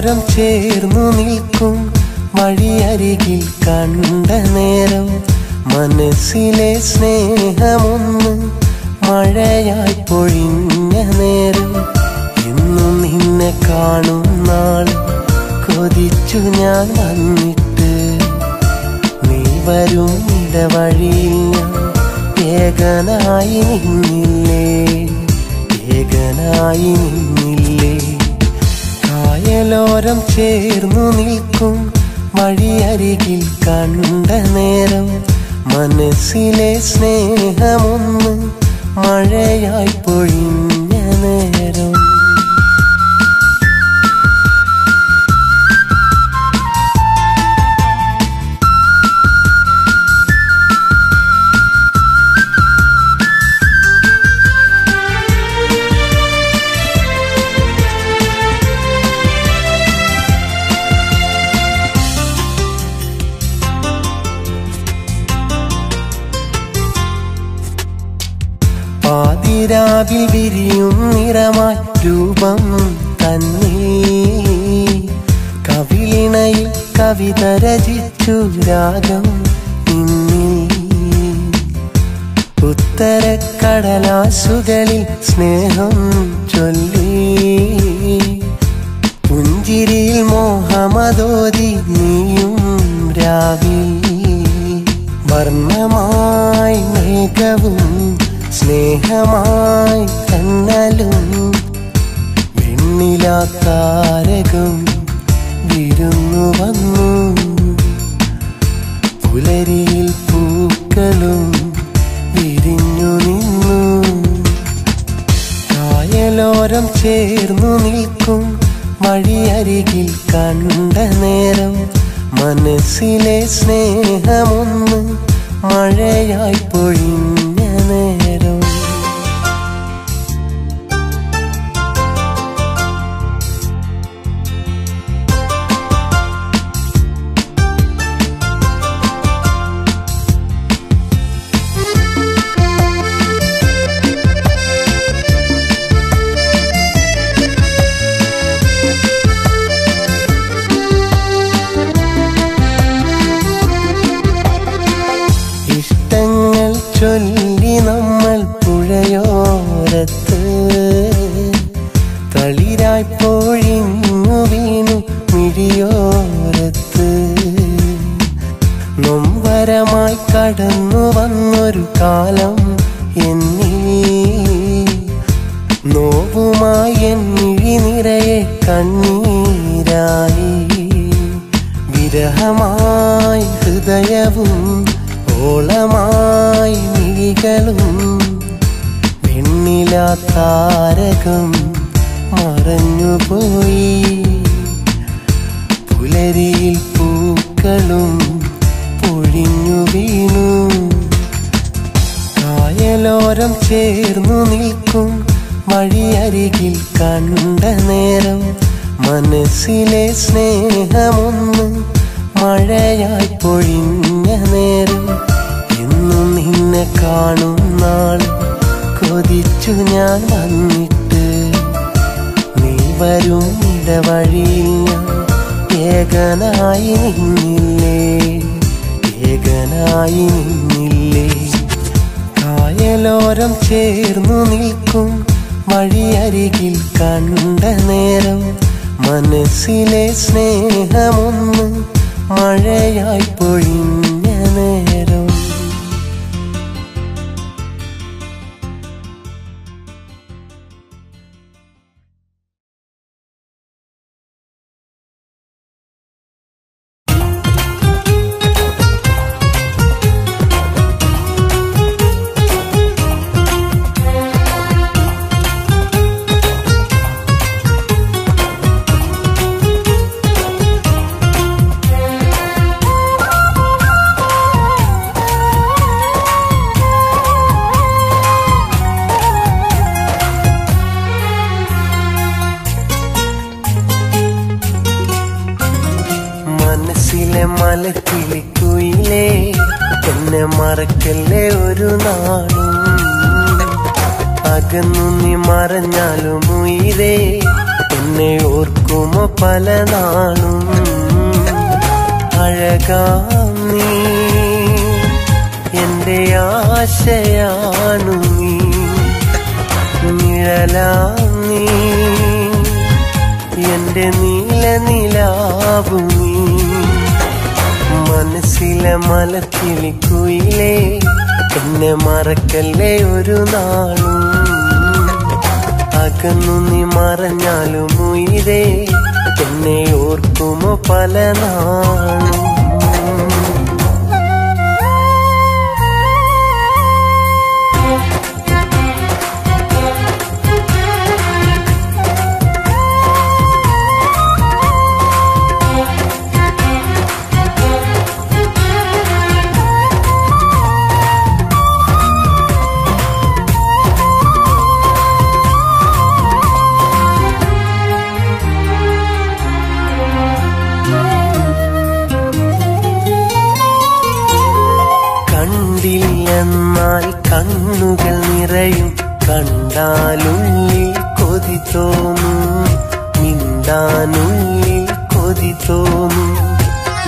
കായലോരം ചേർന്നു നിൽക്കും വഴിയരികിൽ കണ്ട നേരം മനസ്സിലെ സ്നേഹമൊന്ന് മഴയായി പൊഴിഞ്ഞ നേരം എന്നും നിന്നെ കാണും നാൾ കൊതിച്ചു ഞാൻ വന്നിട്ട് നീ വരും ഇടവഴിയിൽ ഞാൻ ഏകനായി നിന്നില്ലേ ഏകനായി നിന്നില്ലേ കായലോരം ചേർന്നു നിൽക്കും വഴിയരികിൽ കണ്ട നേരം മനസ്സിലെ സ്നേഹമൊന്ന് മഴയായി പൊഴിഞ്ഞ നേരം പാതിരാവിൽ വിരിയും നിറമായി രൂപം തന്നിൽ കവിളിണയിൽ കവിത രചിച്ചു രാഗം നിന്നിൽ ഉത്തരക്കടലാസുകളിൽ സ്നേഹം ചൊല്ലി പുഞ്ചിരിയിൽ മോഹമതോതി നീയും രാവിൽ വർണ്ണമായി മേഘവും സ്നേഹമായി കണ്ണലും വെണ്ണിലാത്താരകം വിരുന്നു വന്നു പുലരിയിൽ പൂക്കളും വിരിഞ്ഞു നിന്നു കായലോരം ചേർന്നു നിൽക്കും വഴിയരികിൽ കണ്ട നേരം മനസ്സിലെ സ്നേഹമൊന്ന് മഴയായി പൊഴിഞ്ഞ നേരം ചൊല്ലി നമ്മൾ പുഴയോരത്ത് തളിരായി പൊഴിഞ്ഞു വീണു മിഴിയോരത്ത് നൊമ്പരമായി കടന്നു വന്നൊരു കാലം എന്നിൽ നോവുമായി എന്നിഴി നിറയെ കണ്ണീരായി വിരഹമായി ഹൃദയവും ഓളമായി മിഴികളും വെണ്ണിലാത്താരകം മറഞ്ഞുപോയി പുലരിയിൽ പൂക്കളും പൊഴിഞ്ഞു വീണു കായലോരം ചേർന്നു നിൽക്കും വഴിയരികിൽ കണ്ട നേരം മനസ്സിലെ സ്നേഹമൊന്ന് മഴയായി പൊഴിഞ്ഞ നേരം എന്നും നിന്നെ കാണും നാൾ കൊതിച്ചു ഞാൻ വന്നിട്ട് നീ വരും ഇടവഴിയിൽ ഞാൻ ഏകനായി നിന്നില്ലേ ഏകനായി നിന്നില്ലേ കായലോരം ചേർന്നു നിൽക്കും വഴിയരികിൽ കണ്ട നേരം മനസ്സിലെ സ്നേഹമൊന്ന് മഴയായി പൊഴിഞ്ഞ നേരം മലക്കിളിക്കുയിലേ എന്നെ മറക്കല്ലേ ഒരു നാളും അകന്നു നീ മറഞ്ഞാലും ഉയിരേ എന്നെ ഓർക്കുമോ പല നാളും. അഴകാം നീ എന്റെ ആശയാണു നീ, നിഴലാം നീ എന്റെ നീല നിലാവു നീ. മനസ്സിലെ മലക്കിളിക്കുയിലേ എന്നെ മറക്കല്ലേ ഒരു നാളും. അകന്നു നീ മറഞ്ഞാലും ഉയിരേ എന്നെ ഓർക്കുമോ പല നാളും. എന്നാൽ കണ്ണുകൾ നിറയും, കണ്ടാലുള്ളിൽ കൊതി തോന്നും, മിണ്ടാനുള്ളിൽ കൊതി തോന്നും.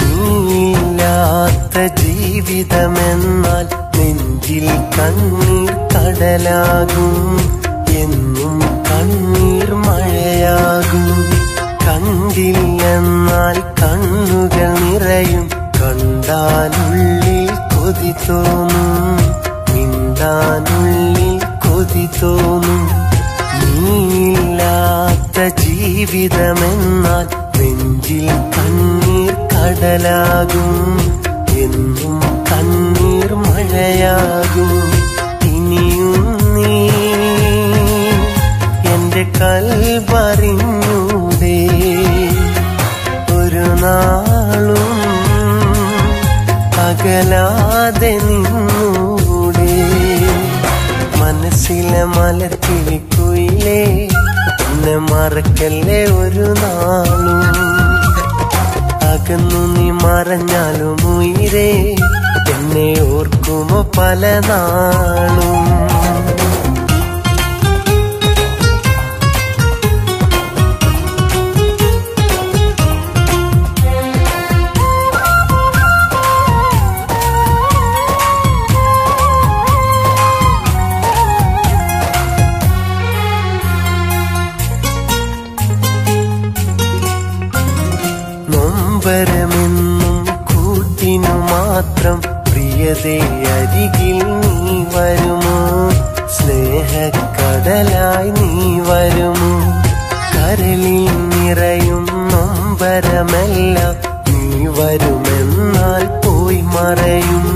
നീയില്ലാത്ത ജീവിതമെന്നാൽ നെഞ്ചിൽ കണ്ണീർ കടലാകും, എന്നും കണ്ണീർ മഴയാകും. കണ്ടില്ലെന്നാൽ കണ്ണുകൾ നിറയും, കണ്ടാലുള്ളിൽ കൊതി തോന്നും, മിണ്ടാനുള്ളിൽ കൊതി തോന്നും. നീയില്ലാത്ത ജീവിതമെന്നാൽ നെഞ്ചിൽ കണ്ണീർ കടലാകും, എന്നും കണ്ണീർ മഴയാകും. ഇനിയും നീ എന്റെ കൽബറിഞ്ഞൂടെ, ഒരു നാളും അകലാതെ നിന്നൂടെ. മനസ്സിലെ മലക്കിളിക്കുയിലേ എന്നെ മറക്കല്ലേ ഒരു നാളും. അകന്നു നീ മറഞ്ഞാലും ഉയിരേ എന്നെ ഓർക്കുമോ പല നാളും. നൊമ്പരമെന്നും കൂട്ടിനു മാത്രം പ്രിയതേ അരികിൽ നീ വരുമോ, സ്നേഹക്കടലായി നീ വരുമോ. കരളിൽ നിറയും നൊമ്പരമെല്ലാം നീ വരുമെന്നാൽ പോയി മറയും,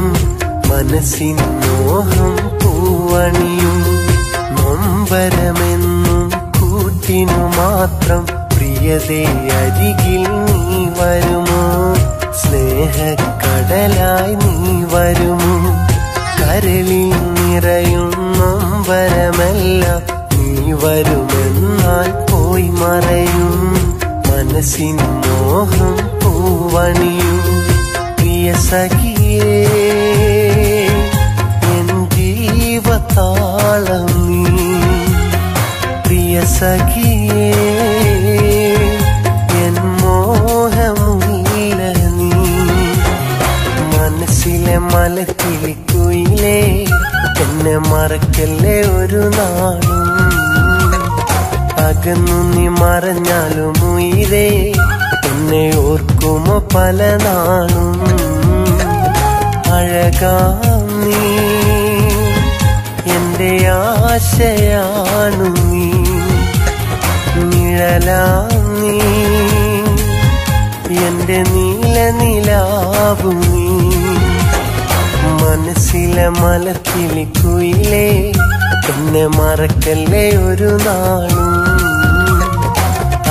മനസ്സിൻ മോഹം പൂവണിയും. നൊമ്പരമെന്നും കൂട്ടിനു മാത്രം പ്രിയതേ അരികിൽ നീ വരുമോ, സ്നേഹക്കടലായി നീ വരുമോ. കരളിൽ നിറയും നൊമ്പരമെല്ലാം നീ വരുമെന്നാൽ പോയി മറയും, മനസ്സിൻ മോഹം പൂവണിയും. പ്രിയ സഖിയേ എൻ ജീവതാളം നീ, പ്രിയ സഖിയേ എൻ മോഹമുല്ല നീ. മനസ്സിലെ മലക്കിളിക്കുയിലേ എന്നെ മറക്കല്ലേ ഒരു നാളും. അകന്നു നീ മറഞ്ഞാലും ഉയിരേ എന്നെ ഓർക്കുമോ പല നാളും. അഴകാം നീ എന്റെ ആശയാണു നീ, നിഴലാം നീ എന്റെ നീല നിലാവു നീ. മനസ്സിലെ മലക്കിളിക്കുയിലേ എന്നെ മറക്കല്ലേ ഒരു നാളും.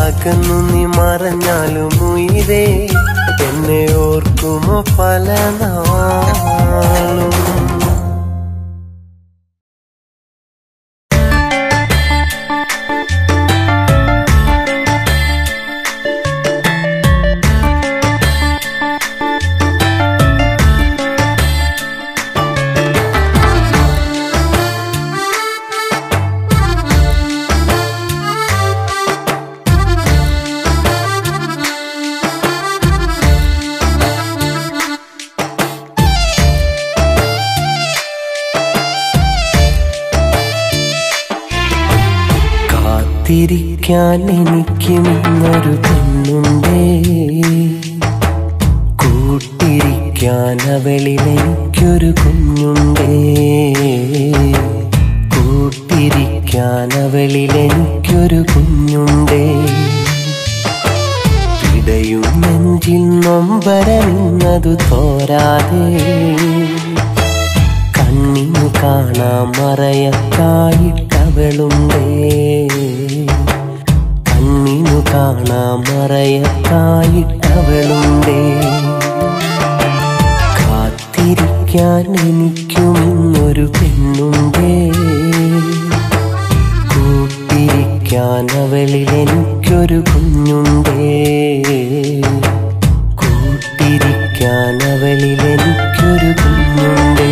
അകന്നു നീ മറഞ്ഞാലും ഉയിരേ എന്നെ ഓർക്കുമോ പല നാളും. കൂട്ടിരിക്കാൻ എനിക്കും ഇന്നൊരു പെണ്ണുണ്ടേ, കൂട്ടിരിക്കാൻ അവളിൽ എനിക്കൊരു കുഞ്ഞുണ്ടേ, കൂട്ടിരിക്കാൻ അവളിൽ എനിക്കൊരു കുഞ്ഞുണ്ടേ. ഇടയും നെഞ്ചിൽ നൊമ്പരമിന്നതു തോരാതെ, കണ്ണിനു കാണാൻ മറയത്തായിട്ടവളുണ്ടേ, കണ്ണിനു കാണാൻ മറയത്തായിട്ടവളുണ്ടേ. കാത്തിരിക്കാൻ എനിക്കും ഇന്നൊരു പെണ്ണുണ്ടേ, കൂട്ടിരിക്കാൻ അവളിൽ എനിക്കൊരു കുഞ്ഞുണ്ടേ, കൂട്ടിരിക്കാൻ അവളിൽ എനിക്കൊരു കുഞ്ഞുണ്ടേ.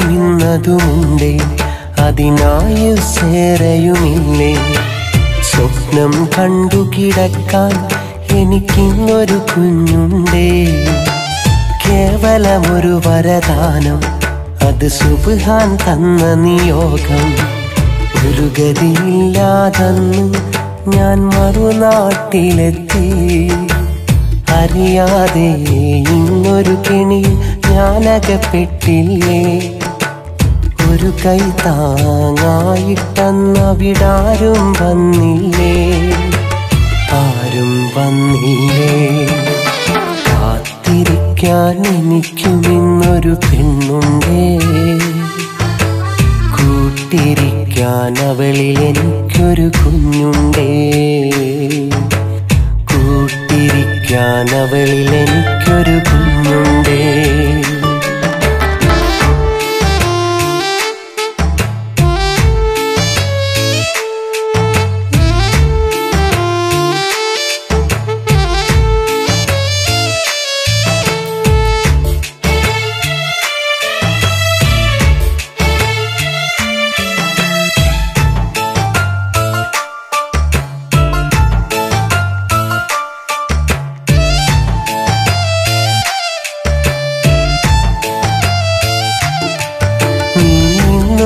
സങ്കടമിന്നതുമുണ്ടേ, അതിനായുസ്സേറെയുമില്ലേ, സ്വപ്നം കണ്ടു കിടക്കാൻ എനിക്കിന്നൊരു കുഞ്ഞുണ്ടേ. കേവലമൊരു വരദാനം, അത് സുബ്ഹാൻ തന്ന നിയോഗം. ഒരു ഗതിയില്ലാതന്ന് ഞാൻ മറുനാട്ടിലെത്തി, അറിയാതെ ഇന്നൊരു കെണിയിൽ ഞാനകപ്പെട്ടില്ലേ. ഒരു കൈ താങ്ങായിട്ടന്നവിടാരും വന്നില്ലേ, ആരും വന്നില്ലേ. കാത്തിരിക്കാൻ എനിക്കും ഇന്നൊരു പെണ്ണുണ്ടേ, കൂട്ടിരിക്കാൻ അവളിൽ എനിക്കൊരു കുഞ്ഞുണ്ടേ, കൂട്ടിരിക്കാൻ അവളിൽ എനിക്കൊരു കുഞ്ഞുണ്ടേ.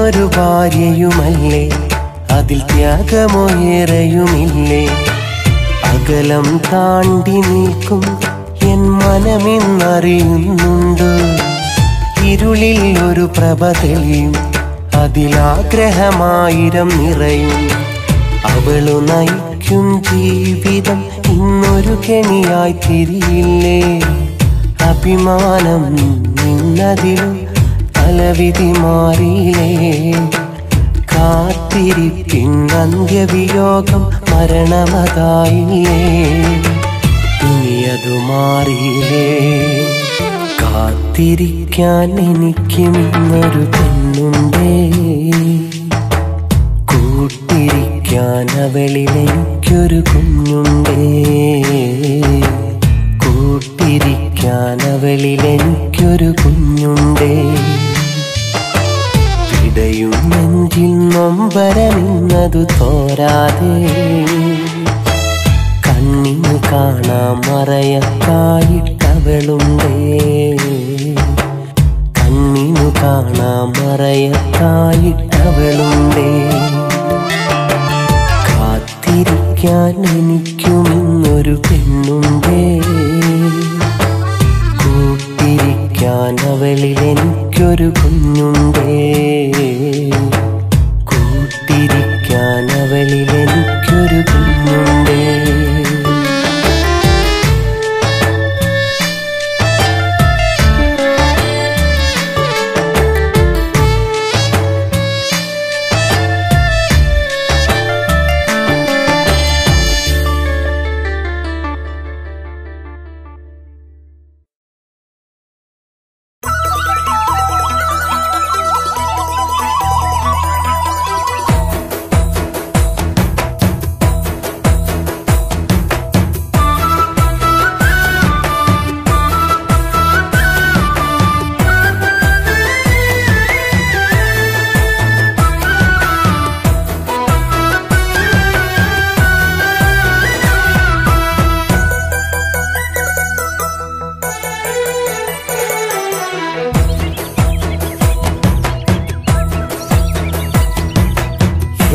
ഒരു ഭാര്യയുമല്ലേ, അതിൽ ത്യാഗമോയേറെയുമില്ലേ. അകലം താണ്ടി നിൽക്കും എൻ മനമെന്നറിയുന്നുണ്ട്. ഇരുളിൽ ഒരു പ്രഭ തെളിയും, അതിലാഗ്രഹമായിരം നിറയും. അവളു നയിക്കും ജീവിതം ഇന്നൊരു കെണിയായി തിരിയില്ലേ. അഭിമാനം നിന്നതിലും തലവിധി മാറിയില്ലേ. കാത്തിരിപ്പിൻ അന്ത്യവിയോഗം മരണമതായില്ലേ, ഇനിയതു മാറിയില്ലേ. കാത്തിരിക്കാൻ എനിക്കും ഇന്നൊരു പെണ്ണുണ്ടേ, കൂട്ടിരിക്കാൻ അവളിൽ എനിക്കൊരു കുഞ്ഞുണ്ടേ, കൂട്ടിരിക്കാൻ അവളിൽ എനിക്കൊരു കുഞ്ഞുണ്ടേ. ഇടയും നെഞ്ചിൽ നൊമ്പരമിന്നതു തോരാതെ, കണ്ണിനു കാണാൻ മറയത്തായിട്ടവളുണ്ടേ, കണ്ണിനു കാണാൻ മറയത്തായിട്ടവളുണ്ടേ. കാത്തിരിക്കാൻ എനിക്കും ഇന്നൊരു പെണ്ണുണ്ടേ, കൂട്ടിരിക്കാൻ അവളിൽ എനിക്കൊരു കുഞ്ഞുണ്ടേ, കൂട്ടിരിക്കാൻ അവളിൽ എനിക്കൊരു കുഞ്ഞുണ്ടേ.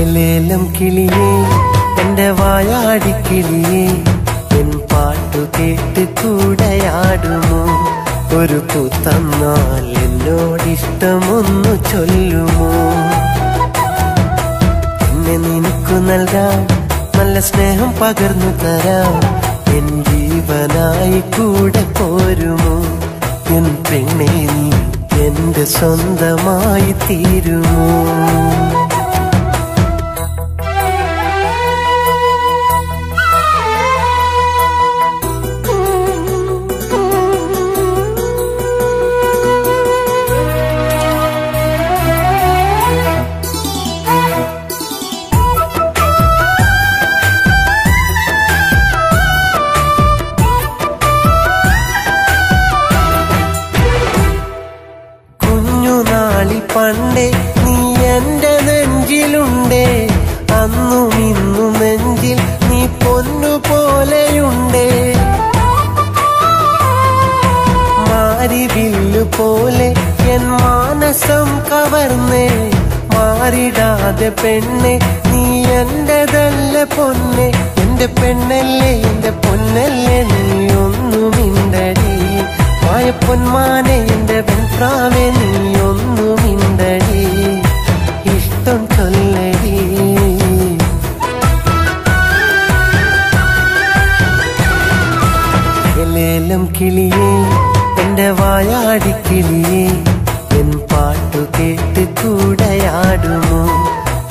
ലേലം കിളിയേ എന്റെ വായാടിക്കിളിയേ എൻ പാട്ടു കേട്ട് കൂടെയാടുമോ ഒരു പൂ തന്നാൽ എന്നോടിഷ്ടമൊന്നു ചൊല്ലുമോ എന്നെ നിനക്കു നൽകാം നല്ല സ്നേഹം പകർന്നു തരാം എൻ ജീവനായി കൂടെ പോരുമോ എൻ പെണ്ണേ നീ എന്റെ സ്വന്തമായി തീരുമോ പണ്ടേ നീ എന്റെ നെഞ്ചിലുണ്ടേ അന്നും ഇന്നും നെഞ്ചിൽ നീ പൊന്നുപോലെയുണ്ടേ മാരിവില്ലു പോലെ എൻ മാനസം കവർന്നേ മാറിടാതെ പെണ്ണെ നീ എന്റെതല്ല പൊന്നെ എന്റെ പെണ്ണല്ലേ എന്റെ പൊന്നല്ലേ നീ ഒന്നുമിണ്ടടി മായപ്പൊന്മാനെ എന്റെ പെൺപ്രാവേ നീ ഒന്നുമിണ്ടടി ഇഷ്ടം ചൊല്ലടി ലേലം കിളിയേ എന്റെ വായാടിക്കിളിയേ എൻ പാട്ടു കേട്ട് കൂടെയാടുമോ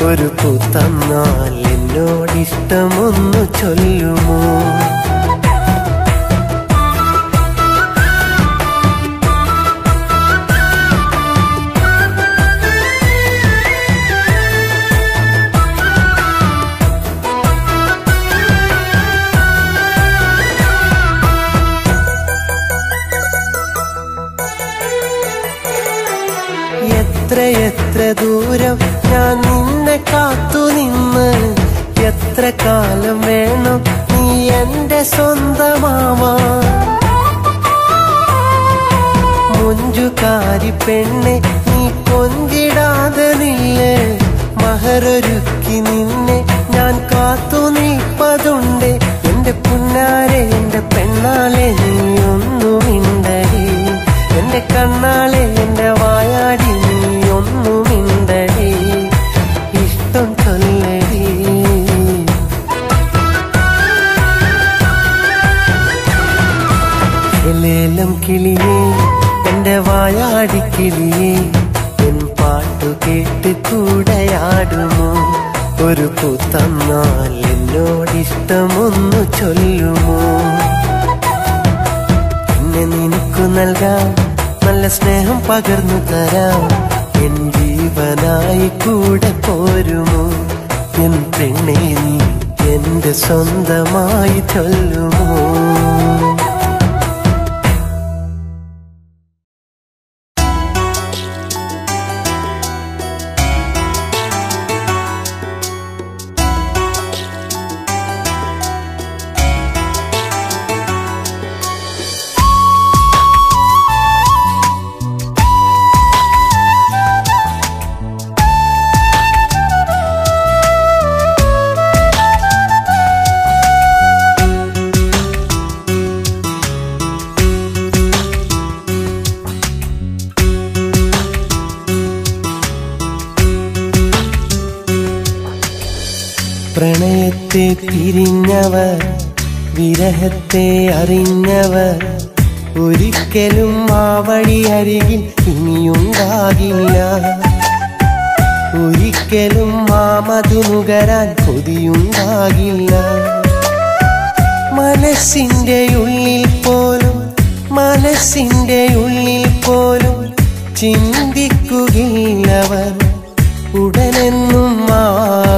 ഒരു പൂ തന്നാൽ എന്നോടിഷ്ടമൊന്നു ചൊല്ലുമോ എത്ര ദൂരം ഞാൻ നിന്നെ കാത്തു നിന്ന് എത്ര കാലം വേണം നീ എന്റെ സ്വന്തമാവാൻ മുഞ്ചുകാരി പെണ്ണെ നീ കൊഞ്ചിടാതെ നില്ലേ മഹറൊരുക്കി നിന്നെ ഞാൻ കാത്തു നിൽപ്പതുണ്ട് എന്റെ പുന്നാരെ എന്റെ പെണ്ണാലെ നീ ഒന്നുമിണ്ടടി എന്റെ കണ്ണാലെ എന്റെ വായാടി നീ ഒന്നുമിണ്ടടി ഇഷ്ടം ചൊല്ലടി ലേലം കിളിയേ എന്റെ വായാടിക്കിളിയേ എൻ പാട്ടു കേട്ട് കൂടെയാടുമോ ഒരു പൂ തന്നാൽ എന്നോടിഷ്ടമൊന്നു ചൊല്ലുമോ എന്നെ നിനക്കു നൽകാം നല്ല സ്നേഹം പകർന്നു തരാം എൻ ജീവനായി കൂടെ പോരുമോ എൻ പെണ്ണേ നീ എന്റെ സ്വന്തമായി ചൊല്ലുമോ പ്രണയത്തെ പിരിഞ്ഞവർ വിരഹത്തെ അറിഞ്ഞവർ ഒരിക്കലും ആ വഴി അരികിൽ ഇനിയുണ്ടാകില്ല ഒരിക്കലും ആ മധു നുകരാൻ കൊതിയുണ്ടാകില്ല മനസ്സിന്റെ ഉള്ളിൽ പോലും ചിന്തിക്കുകയില്ലവർ ഉടനെന്നും ആ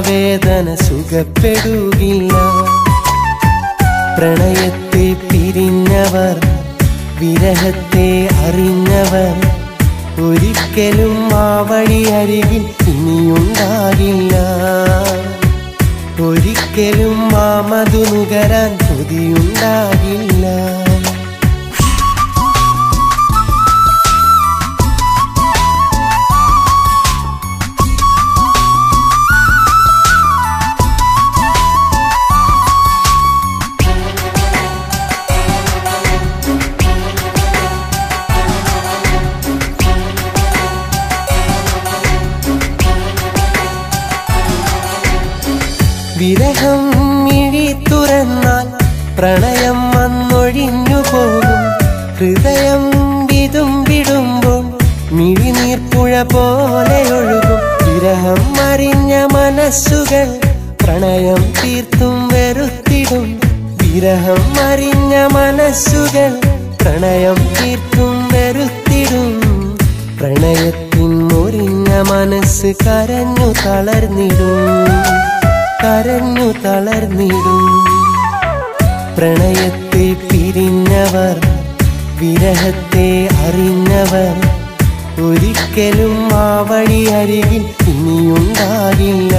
വേദന സുഖപ്പെടുകില്ല പ്രണയത്തെ പിരിഞ്ഞവർ വിരഹത്തെ അറിഞ്ഞവർ ഒരിക്കലും ആ വഴി അരികിൽ ഇനിയുണ്ടാകില്ല ഒരിക്കലും ആ മധു നുകരാൻ കൊതിയുണ്ടാകില്ല വിരഹം മിഴി തുറന്നാൽ പ്രണയം വന്നൊഴിഞ്ഞു പോകും. ഹൃദയം വിതുമ്പിടുമ്പോൾ മിഴിനീർപ്പുഴ പോലെ ഒഴുകും. വിരഹം അറിഞ്ഞ മനസ്സുകൾ പ്രണയം തീർത്തും വെറുത്തിടും. വിരഹം അറിഞ്ഞ മനസ്സുകൾ പ്രണയം തീർത്തും വെറുത്തിടും. പ്രണയത്തിൻ മുറിഞ്ഞ മനസ്സ് കരഞ്ഞു തളർന്നിടും, കരഞ്ഞു തളർന്നിടും. പ്രണയത്തെ പിരിഞ്ഞവർ, വിരഹത്തെ അറിഞ്ഞവർ ഒരിക്കലും ആ വഴി അരികിൽ ഇനിയുണ്ടാകില്ല.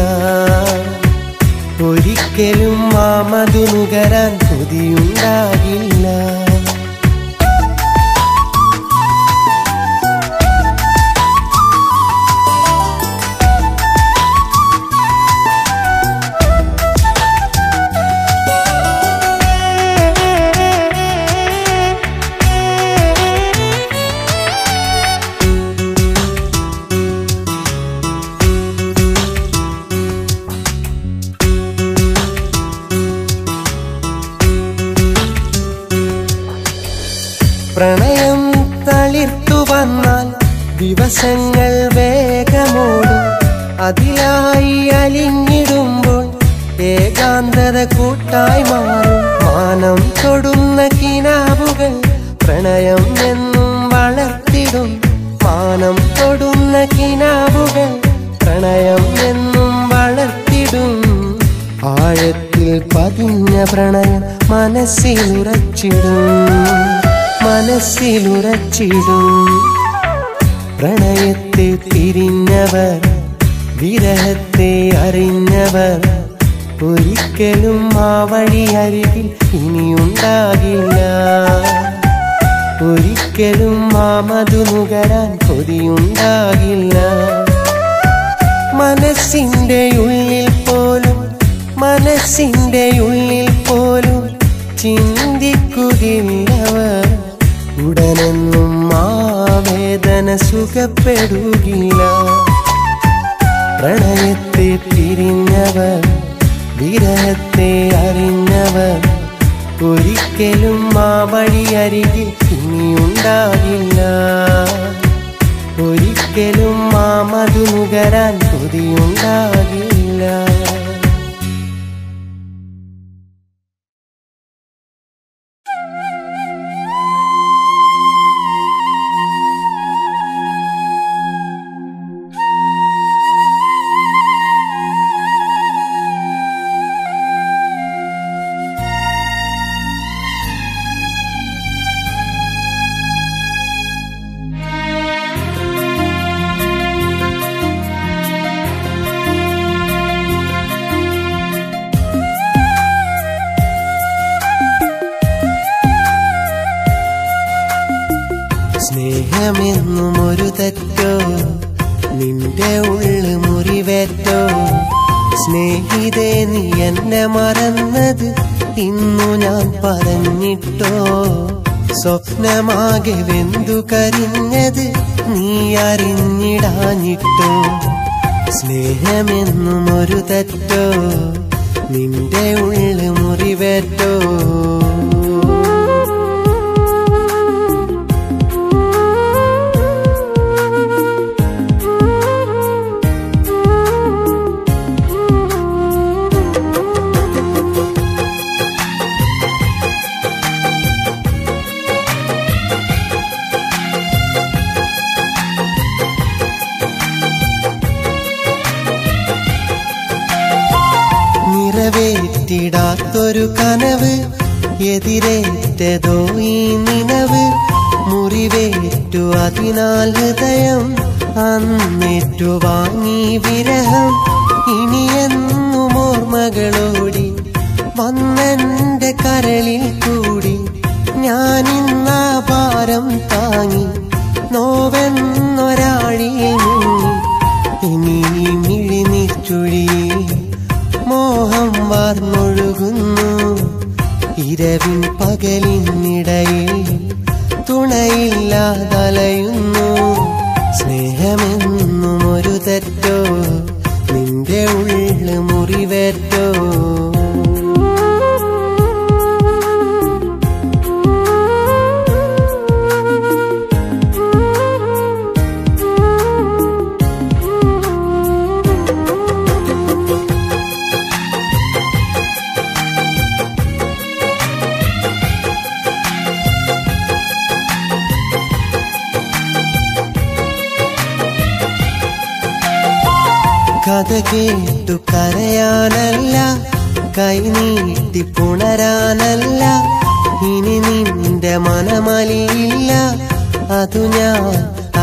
ഒരിക്കലും ആ മധു നുകരാൻ കൊതിയുണ്ടാകില്ല. പ്രണയം തളിർത്തു വന്നാൽ ദിവസങ്ങൾ വേഗമോടും. അതിലായി അലിഞ്ഞിടുമ്പോൾ ഏകാന്തത കൂട്ടായി മാറും. മാനം തൊടുന്ന കിനാവുകൾ പ്രണയം എന്നും വളർത്തിടും. മാനം തൊടുന്ന കിനാവുകൾ പ്രണയം എന്നും വളർത്തിടും. ആഴത്തിൽ പതിഞ്ഞ പ്രണയം മനസ്സിലുറച്ചിടും, മനസ്സിലുറച്ചിടും. പ്രണയത്തെ പിരിഞ്ഞവർ, വിരഹത്തെ അറിഞ്ഞവർ ഒരിക്കലും ആ വഴി അരികിൽ ഇനിയുണ്ടാകില്ല. ഒരിക്കലും ആ മധു നുകരാൻ കൊതിയുണ്ടാകില്ല. മനസ്സിന്റെ ഉള്ളിൽ പോലും, മനസ്സിന്റെ ഉള്ളിൽ പോലും ചിന്തിക്കുകയില്ലവർ. ഉടനെന്നും ആ വേദന സുഖപ്പെടുകില്ല. പ്രണയത്തെ പിരിഞ്ഞവർ, വിരഹത്തെ അറിഞ്ഞവർ ഒരിക്കലും ആ വഴി അരികിൽ ഇനിയുണ്ടാകില്ല. ഒരിക്കലും ആ മധു നുകരാൻ കൊതിയുണ്ടാകില്ല. സ്നേഹമെന്നും ഒരു തെറ്റോ, നിന്റെ ഉള്ളു മുറിവേറ്റോ. സ്നേഹിതേ നീ എന്നെ മറന്നത് ഇന്നു ഞാൻ പറഞ്ഞിട്ടോ. സ്വപ്നമാകെ വെന്തു കരിഞ്ഞത് നീ അറിഞ്ഞിടാഞ്ഞിട്ടോ. സ്നേഹമെന്നും ഒരു തെറ്റോ, നിന്റെ ഉള്ളു മുറിവേറ്റോ. നിറവേറ്റിടാത്തൊരു കനവ് എതിരേറ്റതോ ഈ നിലവ്. മുറിവേറ്റു അതിനാൽ ഹൃദയം അന്നേറ്റു വാങ്ങി വിരഹം. ഇനിയെന്നും ഓർമ്മകളോടി വന്നെന്റെ കരളിൽ കൂടി. ഞാനിന്നാ ഭാരം താങ്ങി നോവെന്നൊരാളിയിൽ മുങ്ങി. ഇനി മിഴിനീർച്ചുഴി മോഹം വാർന്നൊഴുകുന്നു. ഇരവിൻ പകലിനിടയിൽ തുണയില്ലാതലയുന്നു. സ്നേഹമെന്നും ഒരു തെറ്റോ, നിന്റെ ഉള്ളിൽ ഉള്ളു മുറിവേറ്റോ. കഥ കേട്ടു കരയാനല്ല, കൈനീട്ടി പുണരാനല്ല, ഇനി നിന്റെ മനമലിയില്ല, അതു ഞാൻ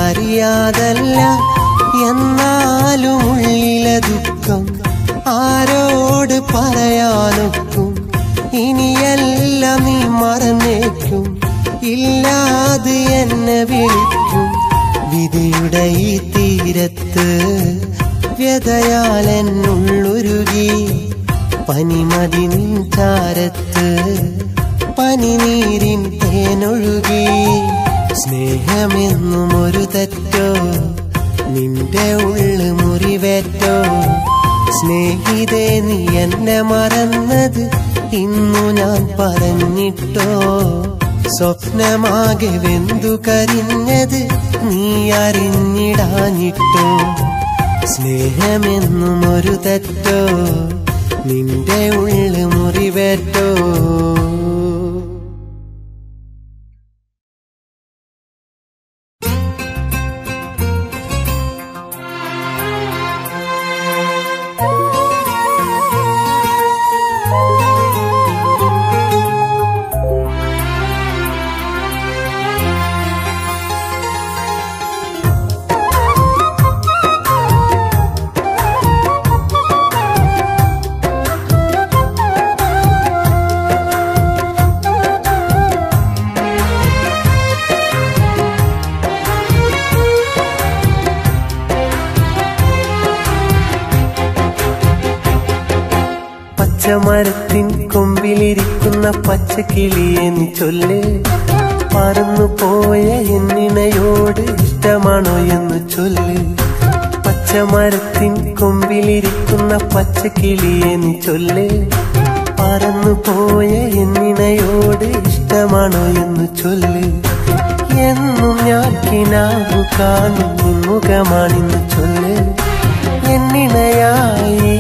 അറിയാതല്ല. എന്നാലും ഉള്ളിലെ ദുഃഖം ആരോട് പറയാനൊക്കും, ഇനിയെല്ലാം നീ മറന്നേക്കും, ഇല്ലാതെ എന്നെ വിളിക്കും. വിധിയുടെ ഈ തീരത്ത് വ്യതയാലെന്നുള്ളുരുകി, പനിമതി നിൻ ചാരത്ത് പനിനീരിൻ തേനൊഴുകി. സ്നേഹമെന്നും ഒരു തെറ്റോ, നിന്റെ ഉള്ളു മുറിവേറ്റോ. സ്നേഹിതേ നീ എന്നെ മറന്നത് ഇന്നു ഞാൻ പറഞ്ഞിട്ടോ. സ്വപ്നമാകെ വെന്തു കരിഞ്ഞത് നീ അറിഞ്ഞിടാഞ്ഞിട്ടോ. സ്നേഹമെന്നും ഒരു തെറ്റോ, നിന്റെ ഉള്ളു മുറിവേറ്റോ. പച്ചമരത്തിൻ കൊമ്പിലിരിക്കുന്ന പച്ചക്കിളിയെ നീ ചൊല്ല്, പറന്നുപോയ എന്നിണയോട് ഇഷ്ടമാണോ എന്ന് ചൊല്ല്. പച്ചമരത്തിൻ കൊമ്പിലിരിക്കുന്ന പച്ചക്കിളിയെ നീ ചൊല്ല്, പറന്നുപോയ എന്നിണയോട് ഇഷ്ടമാണോ എന്ന് ചൊല്ല്. എന്നും ഞാൻ കിനാവു കാണും മുഖമാണിന്ന് ചൊല്ല്. എന്നിണയായി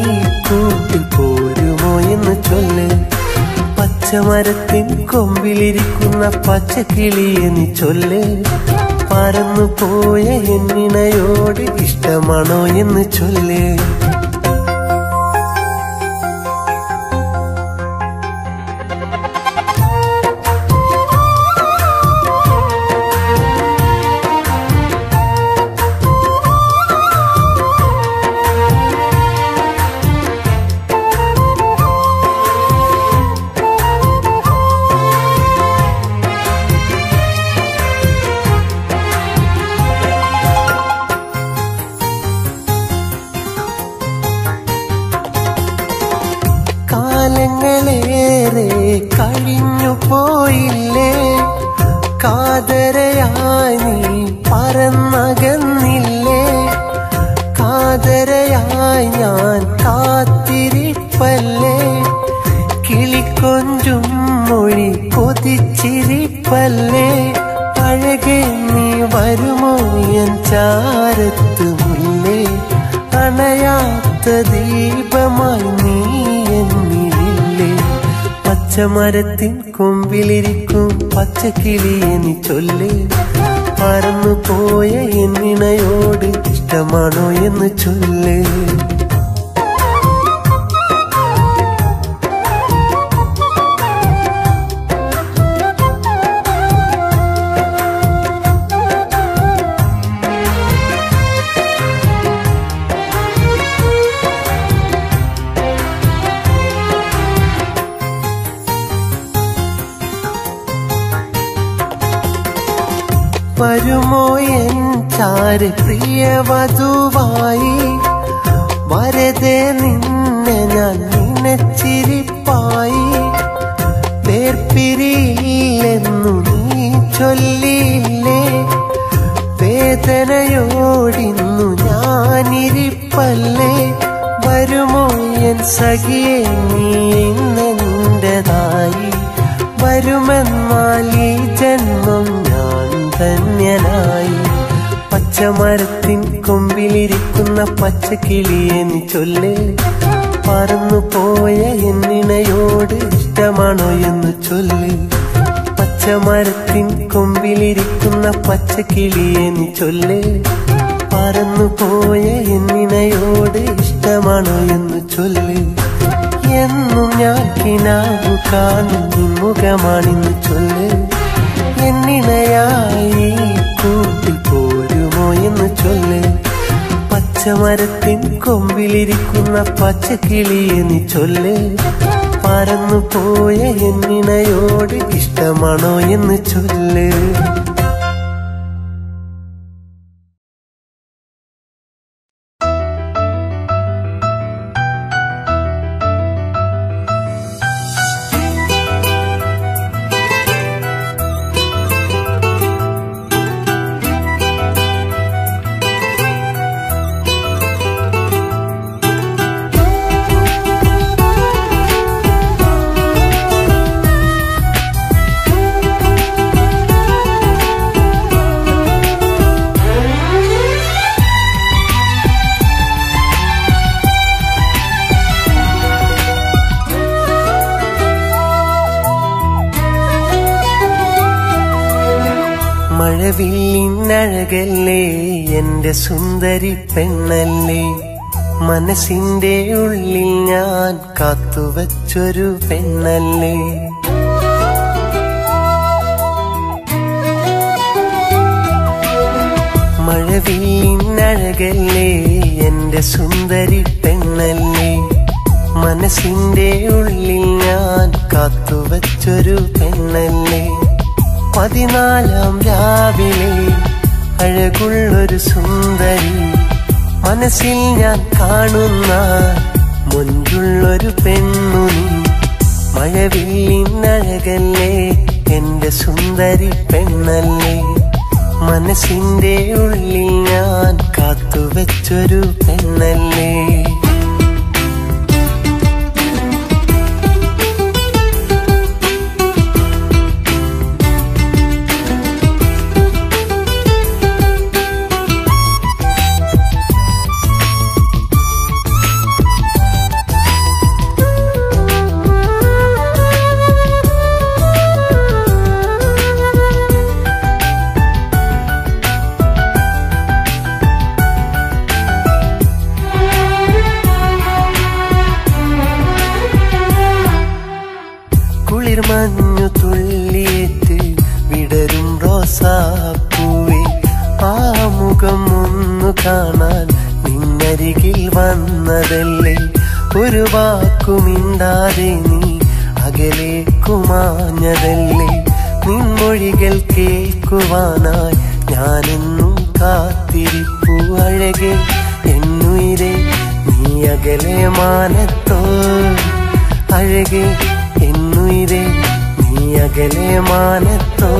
കൂട്ടിൽ പോരുമോ എന്ന് ചൊല്ല്. പച്ചമരത്തിൻ കൊമ്പിലിരിക്കുന്ന പച്ചക്കിളിയെ നീ ചൊല്ല്, പറന്നുപോയ എന്നിണയോട് ഇഷ്ടമാണോ എന്ന് ചൊല്ല്. കാലങ്ങളേറെ കഴിഞ്ഞു പോയില്ലേ, കാതരയായി നീ പറന്നകന്നില്ലേ. കാതരയായി ഞാൻ കാത്തിരിപ്പല്ലേ, കിളിക്കൊഞ്ചും മൊഴി കൊതിച്ചിരിപ്പല്ലേ. അഴകെ നീ വരുമോ എൻ ചാരത്ത് മുല്ലേ, അണയാത്ത ദീപമായി നീ എന്നിലില്ലേ. പച്ചമരത്തിൻ കൊമ്പിലിരിക്കും പച്ചക്കിളിയെ നീ ചൊല്ല്, പറന്നുപോയ എന്നിണയോട് ഇഷ്ടമാണോ എന്ന് ചൊല്ല്. വരുമോ എൻ ചാര് പ്രിയവധുവായി, വരതെ നിന്നെ ഞാൻ നിനച്ചിരിപ്പായി. വേർപിരിയില്ലെന്നു നീ ചൊല്ലിയില്ലേ, വേദനയോടിന്നു ഞാനിരിപ്പല്ലേ. വരുമോ സഖിയെ നീ ഇന്നെൻ്റെതായി വരുമെന്നാൽ ഈ ജന്മം ഞാൻ ധന്യനായി. പച്ചമരത്തിൻ കൊമ്പിലിരിക്കുന്ന പച്ചക്കിളിയെ നീ ചൊല്ല്, പറന്നുപോയ എന്നിണയോട് ഇഷ്ടമാണോ എന്ന് ചൊല്ല്. പച്ചമരത്തിൻ കൊമ്പിലിരിക്കുന്ന പച്ചക്കിളിയെ നീ ചൊല്ല്, പറന്നുപോയ എന്നിണയോട് ഇഷ്ടമാണോ എന്ന് ചൊല്ല്. എന്നും ഞാൻ കിനാവു കാണും മുഖമാണിന്ന് ചൊല്ല്, എന്നിണയായി കൂട്ടിൽ പോരുമോ എന്ന് ചൊല്ല്. പച്ചമരത്തിൻ കൊമ്പിലിരിക്കുന്ന പച്ചക്കിളിയെ നീ ചൊല്ല്, പറന്നുപോയ എന്നിണയോട് ഇഷ്ടമാണോ എന്ന് ചൊല്ല്. മഴവില്ലിനഴകല്ലേ എന്റെ സുന്ദരി പെണ്ണല്ലേ, മനസ്സിന്റെ ഉള്ളിൽ ഞാൻ കാത്തുവച്ചൊരു പെണ്ണല്ലേ. മഴവില്ലിനഴകല്ലേ എന്റെ സുന്ദരി പെണ്ണല്ലേ, മനസ്സിന്റെ ഉള്ളിൽ ഞാൻ കാത്തുവച്ചൊരു പെണ്ണല്ലേ. 14-ാം രാവിലെ അഴകുള്ളൊരു സുന്ദരി, മനസ്സിൽ ഞാൻ കാണുന്ന മുൻപുള്ളൊരു പെണ്ണുനി. മഴവില്ലിനഴകല്ലേ എന്റെ സുന്ദരി പെണ്ണല്ലേ, മനസ്സിന്റെ ഉള്ളിൽ ഞാൻ കാത്തുവച്ചൊരു പെണ്ണല്ലേ. മഞ്ഞു തുള്ളിയേറ്റ് വിടരും റോസാപ്പൂവേ, ആ മുഖം ഒന്നു കാണാൻ നിന്നരികിൽ വന്നതല്ലേ. ഒരു വാക്കുമിണ്ടാതെ നീ അകലേക്കുമാഞ്ഞതല്ലേ. നിൻമൊഴികൾ കേൾക്കുവാനായി ഞാനെന്നും കാത്തിരിപ്പു അഴകെ എന്നുയിരേ, നീ അകലെ മാനത്തോ അഴകെ എന്നുയിരേ, നീ അകലെ മാനത്തോ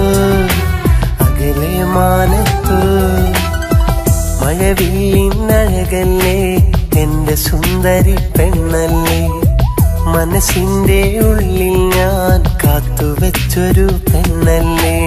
അകലെ മാനത്തോ. മഴവില്ലിനഴകല്ലേ എന്റെ സുന്ദരി പെണ്ണല്ലേ, മനസ്സിന്റെ ഉള്ളിൽ ഞാൻ കാത്തുവച്ചൊരു പെണ്ണല്ലേ.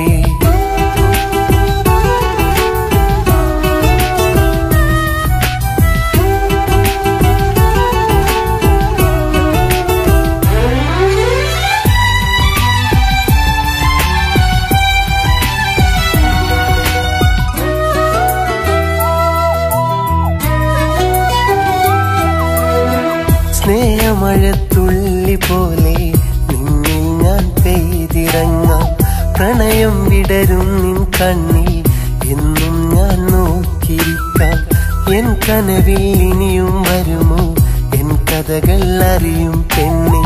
സ്നേഹമഴത്തുള്ളി പോലെ നിന്നിൽ ഞാൻ പെയ്തിറങ്ങാം, പ്രണയം വിടരും നിൻ കണ്ണിൽ എന്നും ഞാൻ നോക്കിയിരിക്കാം. എൻ കനവിൽ ഇനിയും വരുമോ എൻ കഥകൾ അറിയും പെണ്ണെ,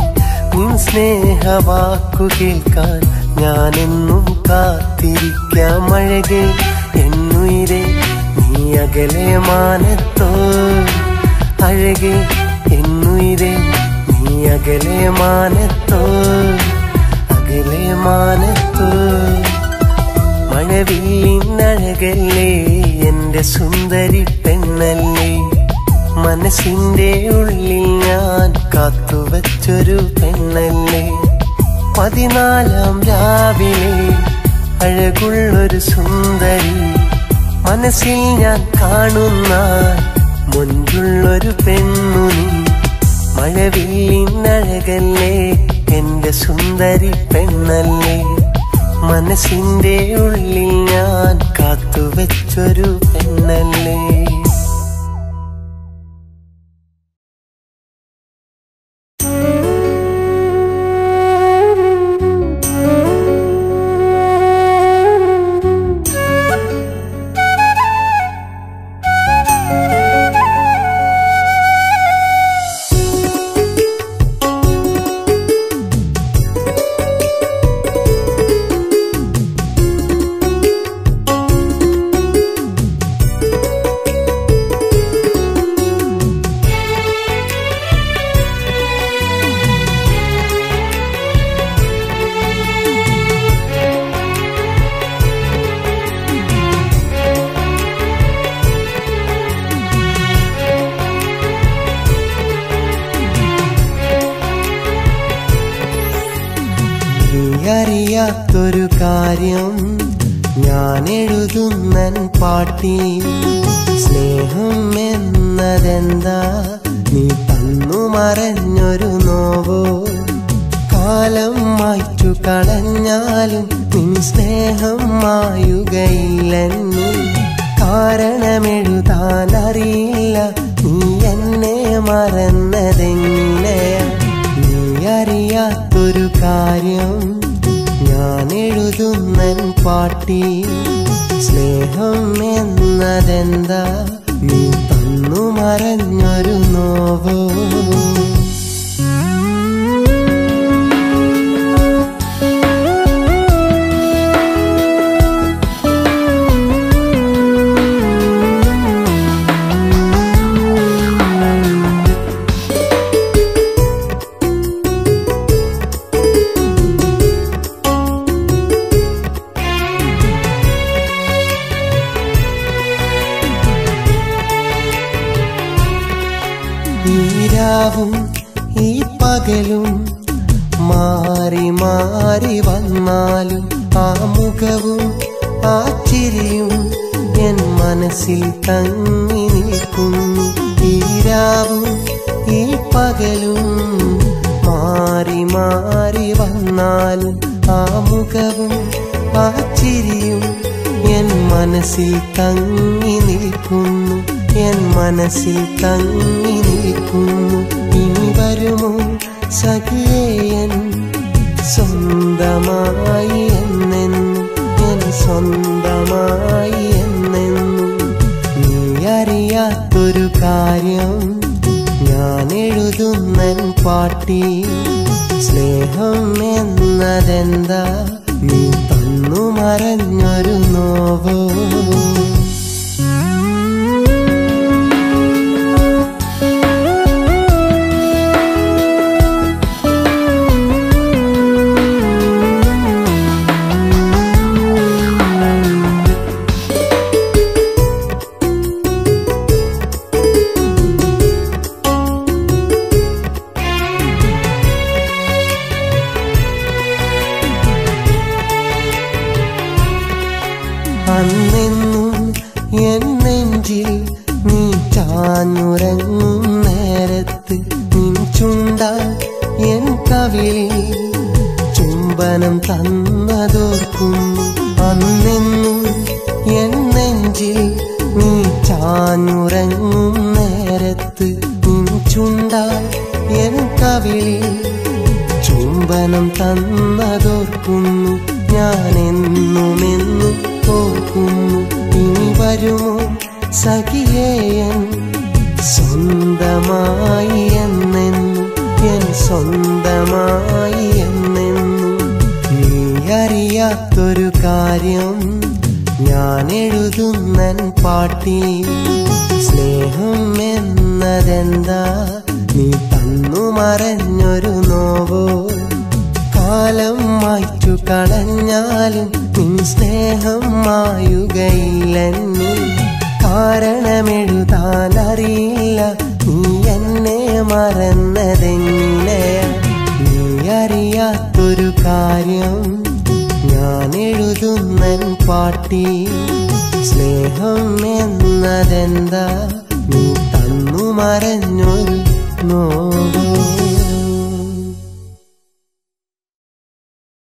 നിൻ സ്നേഹവാക്കു കേൾക്കാൻ ഞാനെന്നും കാത്തിരിക്കാം. അഴകെ എന്നുയിരേ, നീ അകലെ മാനത്തോ അഴകെ എന്നുയിരേ, നീ അകലെ മാനത്തോ അകലെ മാനത്തോ. മഴവില്ലിനഴകല്ലേ എന്റെ സുന്ദരി പെണ്ണല്ലേ, മനസ്സിന്റെ ഉള്ളിൽ ഞാൻ കാത്തുവച്ചൊരു പെണ്ണല്ലേ. 14-ാം രാവിലെ അഴകുള്ളൊരു സുന്ദരി മനസ്സിൽ ഞാൻ കാണുന്ന മുൻപുള്ളൊരു പെണ്ണു നീ. മഴവില്ലിനഴകല്ലേ എന്റെ സുന്ദരി പെണ്ണല്ലേ. മനസ്സിന്റെ ഉള്ളിൽ ഞാൻ കാത്തുവച്ചൊരു പെണ്ണല്ലേ. അറിയാത്തൊരു കാര്യം ഞാൻ എഴുതുന്നൻ പാട്ടിൽ. സ്നേഹം എന്നതെന്താ നീ തന്നു മറഞ്ഞൊരു നോവോ. കാലം മായ്ച്ചു കളഞ്ഞാലും നിൻ സ്നേഹം മായുകയില്ലെന്നു. കാരണമെഴുതാനറിയില്ല നീ എന്നെ മറന്നതെങ്ങനെയാ. നീ അറിയാത്തൊരു കാര്യം ഞാൻ എഴുതുന്നൻ പാട്ടിൽ. സ്നേഹം എന്നതെന്താ നീ തന്നു മറഞ്ഞൊരു നോവോ. ഈ രാവും ഈ പകലും മാറി മാറി വന്നാലും ആ മുഖവും ആ ചിരിയും എൻ മനസ്സിൽ തങ്ങി നിൽക്കുന്നു. ഈ രാവും ഈ പകലും മാറി മാറി വന്നാലും ആ മുഖവും ആ ചിരിയും എൻ മനസ്സിൽ തങ്ങി നിൽക്കുന്നു. എൻ മനസ്സിൽ തങ്ങി നിൽക്കുന്നു. ഇനി വരുമോ സഖിയേ എൻ സ്വന്തമായി എന്നെന്നും, എൻ സ്വന്തമായി എന്നെന്നും. നീ അറിയാത്തൊരു കാര്യം ഞാൻ എഴുതുന്നൻ പാട്ടിൽ. സ്നേഹം എന്നതെന്താ നീ തന്നു മറഞ്ഞൊരു നോവോ. അന്നെന്നും എൻ നെഞ്ചിൽ നീ ചാഞ്ഞുറങ്ങും നേരത്ത് നിൻ ചുണ്ടാൽ എൻ കവിളിൽ ചുംബനം തന്നതോർക്കുന്നു. അന്നെന്നും എൻ നെഞ്ചിൽ നീ ചാഞ്ഞുറങ്ങും നേരത്ത് നിൻ ചുണ്ടാൽ എൻ കവിളിൽ ചുംബനം തന്നതോർക്കുന്നു. ഞാനെന്നുമെന്നും ഓർക്കുന്നു. ഇനി വരുമോ സഖിയേ എൻ സ്വന്തമായി എന്നെന്നും, എൻ സ്വന്തമായി എന്നെന്നും. നീ അറിയാത്തൊരു കാര്യം ഞാൻ എഴുതുന്നൻ പാട്ടിൽ. സ്നേഹം എന്നതെന്താ നീ തന്നു മറഞ്ഞൊരു നോവോ. കാലം മായ്ച്ചു കളഞ്ഞാലും നിൻ സ്നേഹം മായുകയില്ലെന്നു. കാരണമെഴുതാനറിയില്ല നീ എന്നെ മറന്നതെങ്ങനെയാ നീ അറിയാത്തൊരു കാര്യം ഞാൻ എഴുതുന്നൻ പാട്ടി സ്നേഹം എന്നതെന്താ നീ തന്നു മറഞ്ഞൊരു നോവോ